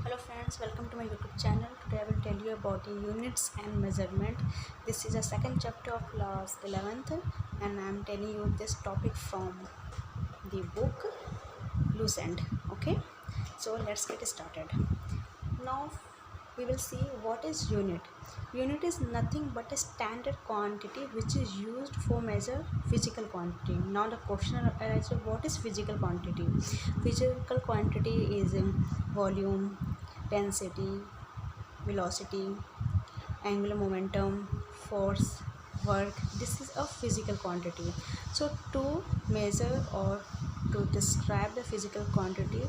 Hello friends, welcome to my YouTube channel. Today I will tell you about the units and measurement. This is the second chapter of class 11th and I am telling you this topic from the book Loose End. Okay, so let's get started. Now we will see what is unit. Unit is nothing but a standard quantity which is used for measure physical quantity. Now the question arises, what is physical quantity? Physical quantity is volume, density, velocity, angular momentum, force, work. This is a physical quantity. So to measure or to describe the physical quantity,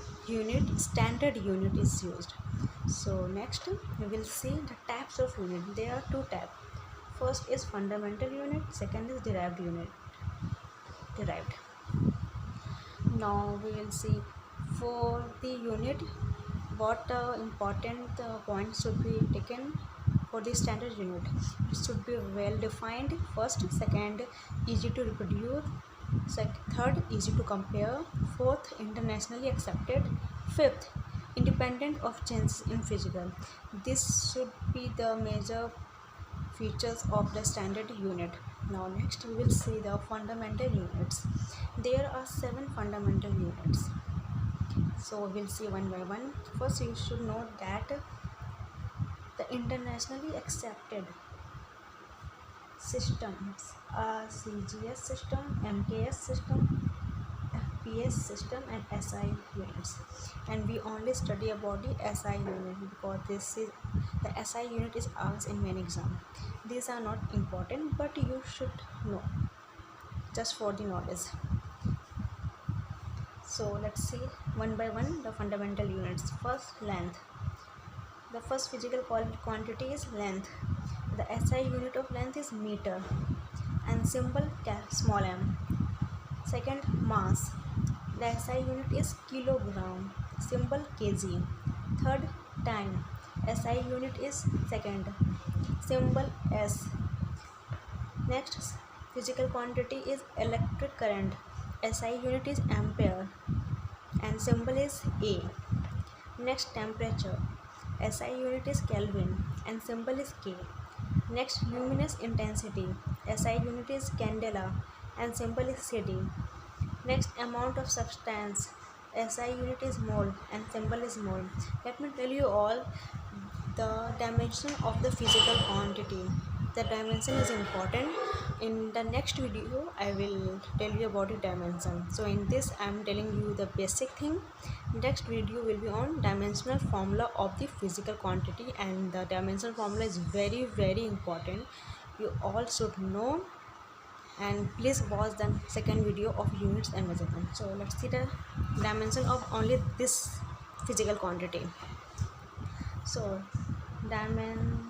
standard unit is used. So next we will see the types of unit. There are two types. First is fundamental unit, second is derived unit. Derived. Now we will see for the unit what important points should be taken for the standard unit. It should be well defined first, second easy to reproduce, third easy to compare, fourth internationally accepted, fifth independent of changes in physical. This should be the major features of the standard unit. Now next we will see the fundamental units. There are 7 fundamental units, so we'll see one by one. First you should know that the internationally accepted systems are CGS system, MKS system, FPS system and SI units, and we only study about the SI unit because the SI unit is asked in many exams. These are not important but you should know just for the knowledge. So let's see one by one the fundamental units. First, length. The first physical quantity is length. The SI unit of length is meter and symbol small m. Second, mass. The SI unit is kilogram, symbol kg. Third, time. SI unit is second, symbol s. Next physical quantity is electric current. SI unit is ampere and symbol is A. Next, temperature. SI unit is Kelvin and symbol is K. Next, luminous intensity. SI unit is candela and symbol is CD. Next, amount of substance. SI unit is mole and symbol is mole. Let me tell you all the dimension of the physical quantity. The dimension is important. In the next video I will tell you about the dimension. So in this I am telling you the basic thing. Next video will be on dimensional formula of the physical quantity, and the dimensional formula is very important. You all should know, and please watch the second video of units and measurement. So let's see the dimension of only this physical quantity. So dimension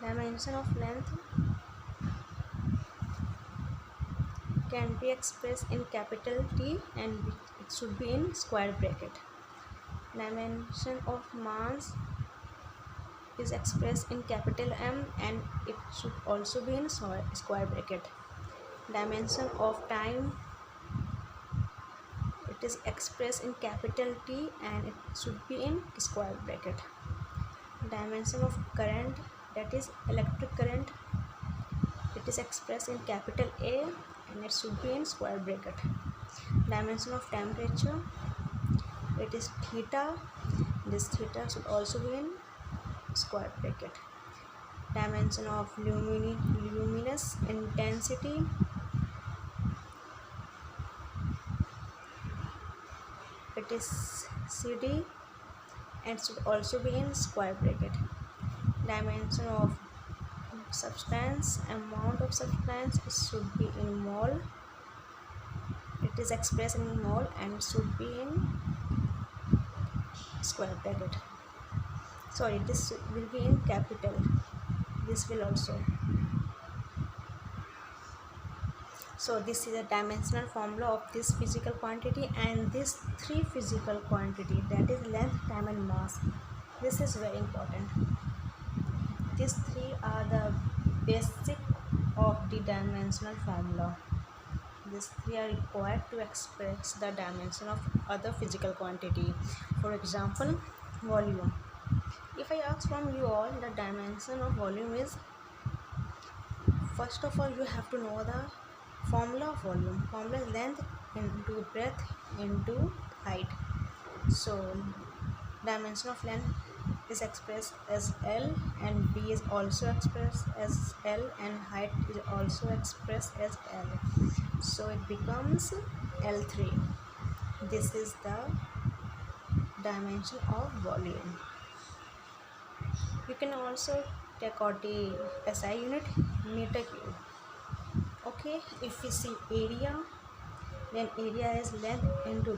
dimension of length can be expressed in capital T and it should be in square bracket. Dimension of mass is expressed in capital M and it should also be in square bracket. Dimension of time, it is expressed in capital T and it should be in square bracket. Dimension of current, that is electric current, it is expressed in capital A and it should be in square bracket. Dimension of temperature, it is theta, this theta should also be in square bracket. Dimension of luminous intensity, it is CD and should also be in square bracket. Dimension of substance, amount of substance, it should be in mole, it is expressed in mole and should be in square bracket. Sorry, this will be in capital, this will also. So this is a dimensional formula of this physical quantity, and this 3 physical quantity, that is length, time and mass. This is very important. These 3 are the basic of the dimensional formula. These three are required to express the dimension of other physical quantity. For example, volume. If I ask from you all, the dimension of volume is, first of all you have to know the formula of volume. Formula is length into breadth into height. So dimension of length is expressed as L, and B is also expressed as L, and height is also expressed as L. So it becomes L3. This is the dimension of volume. You can also take out the SI unit, meter cube. Okay, if we see area, then area is length into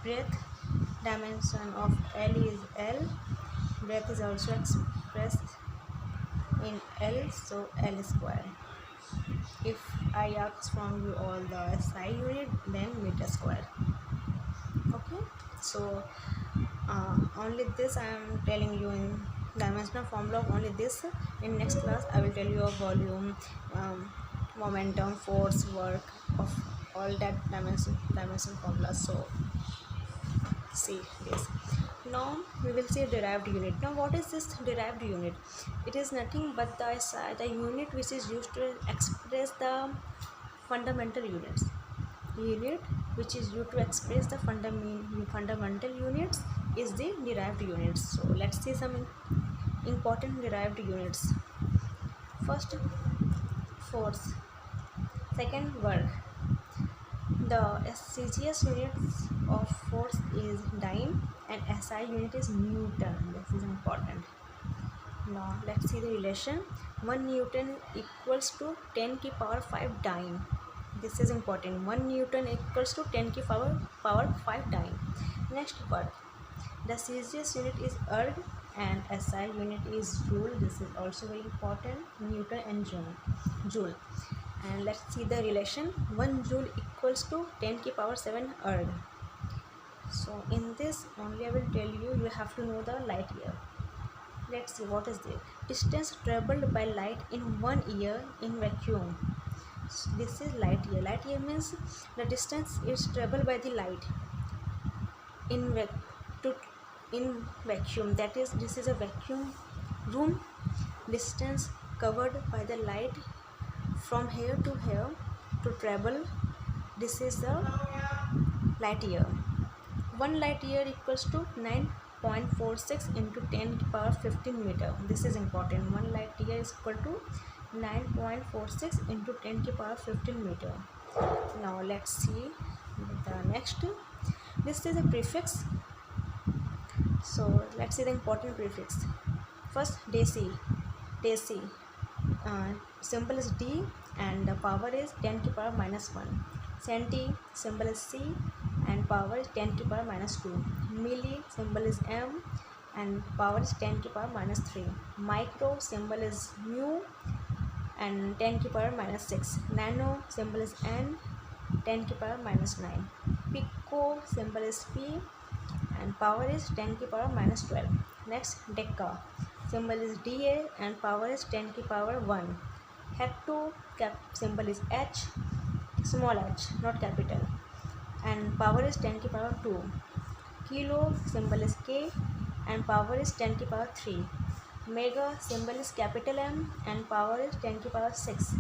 breadth. Dimension of L is L. Breadth is also expressed in L, so L square. If I ask from you all the SI unit, then meter square. Okay, so only this I am telling you in dimensional formula of only this. In next class I will tell you of volume, momentum, force, work, of all that dimension formula. So see this. Now we will see derived unit. Now what is this derived unit? It is nothing but the unit which is used to express the fundamental units. Unit which is used to express the fundamental units is the derived units. So let's see some important derived units. First, force. Second, work. The CGS unit of force is dyne and SI unit is Newton. This is important. Now let's see the relation. 1 Newton equals to 10 to the power 5 dyne. This is important. 1 Newton equals to 10 to the power 5 dyne. Next, work. The CGS unit is erg and SI unit is joule. This is also very important. Newton and joule. And let's see the relation. 1 joule equals to 10 to the power 7 erg. So in this only I will tell you, you have to know the light year. Let's see what is this. Distance traveled by light in 1 year in vacuum. So this is light year. Light year means the distance is traveled by the light in vacuum. That is, this is a vacuum room. Distance covered by the light from here to here to travel. This is the light year. 1 light year equals to 9.46 into 10 to the power 15 meter. This is important. 1 light year is equal to 9.46 into 10 to the power 15 meter. Now let's see the next. This is a prefix. So let's see the important prefix. First, deci. Symbol is D and the power is 10 to the power minus 1. Centi, symbol is C and power is 10 to the power minus 2. Milli, symbol is M and power is 10 to the power minus 3. Micro, symbol is mu and 10 to the power minus 6. Nano, symbol is N, 10 to the power minus 9. Pico, symbol is P and power is 10 to the power minus 12. Next, deca. Symbol is DA and power is 10 to the power 1. Hecto, symbol is H, small h, not capital, and power is 10 to the power 2. Kilo, symbol is K and power is 10 to the power 3. Mega, symbol is capital M and power is 10 to the power 6.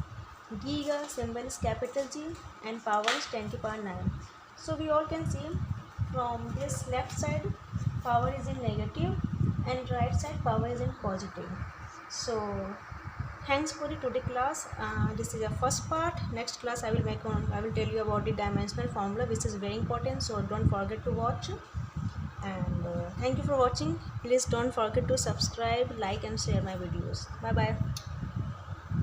Giga, symbol is capital G and power is 10 to the power 9. So we all can see from this left side power is in negative and right side power is in positive. So thanks for the today class. This is the first part. Next class I will tell you about the dimensional formula, which is very important, so don't forget to watch. And thank you for watching. Please don't forget to subscribe, like and share my videos. Bye bye.